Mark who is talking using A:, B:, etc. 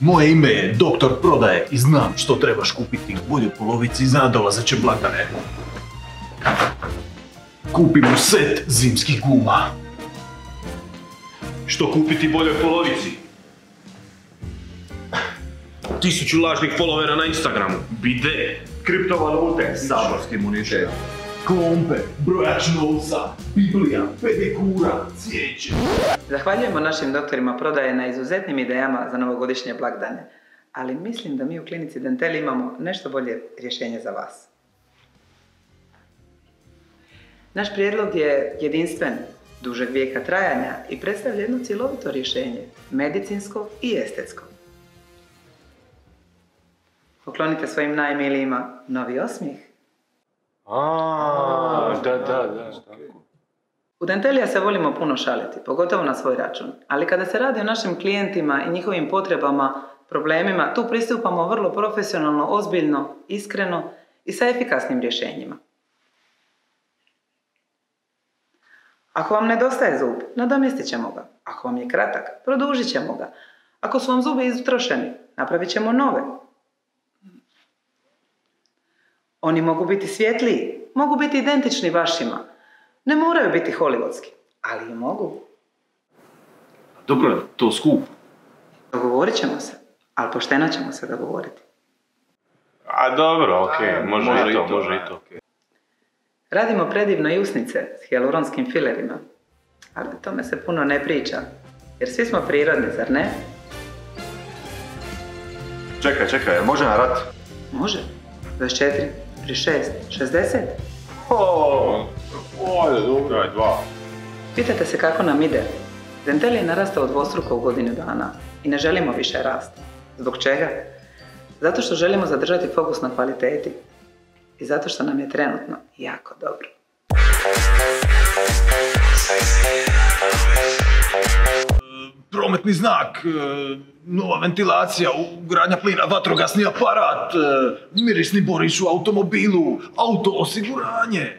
A: Moje ime je Doktor Prodaje i znam što trebaš kupiti u boljoj polovici za nadolazeće blagdane. Kupimo set zimskih guma.
B: Što kupiti boljoj polovici? 1000 lažnih followera na Instagramu. Bide.
C: Kriptovalute, saborski imunitet.
A: Klompe, brojač novca, biblija, pedikura, cvijeće.
D: Zahvaljujemo našim doktorima prodaje na izuzetnim idejama za novogodišnje blagdane, ali mislim da mi u klinici Dentel imamo nešto bolje rješenje za vas. Naš prijedlog je jedinstven, dužeg vijeka trajanja i predstavlja jedno cjelovito rješenje, medicinsko i estetsko. Poklonite svojim najmilijima novi osmijeh.
B: Da.
D: U Dentelija se volimo puno šaliti, pogotovo na svoj račun. Ali kada se radi o našim klijentima i njihovim potrebama, problemima, tu pristupamo vrlo profesionalno, ozbiljno, iskreno i sa efikasnim rješenjima. Ako vam nedostaje zub, nadomjestit ćemo ga. Ako vam je kratak, produžit ćemo ga. Ako su vam zubi istrošeni, napravit ćemo nove. Oni mogu biti svjetliji, mogu biti identični vašima. Ne moraju biti hollywoodski, ali i mogu.
B: Dobro, to skup.
D: Dogovorit ćemo se, ali pošteno ćemo se dogovoriti.
B: A dobro, okej, može i to.
D: Radimo predivno i usnice s hijaluronskim filerima, ali o tome se puno ne priča, jer svi smo prirodni, zar ne?
C: Čekaj, može na rat?
D: Može. 24, 36, 60.
B: Dobro, 2.
D: Pitate se kako nam ide. Dentel je narastao dvostruko u godinu dana i ne želimo više rasti. Zbog čega? Zato što želimo zadržati fokus na kvaliteti i zato što nam je trenutno jako dobro.
A: Prometni znak, nova ventilacija, ugradnja plina, vatrogasni aparat, mirisni boriš u automobilu, auto osiguranje.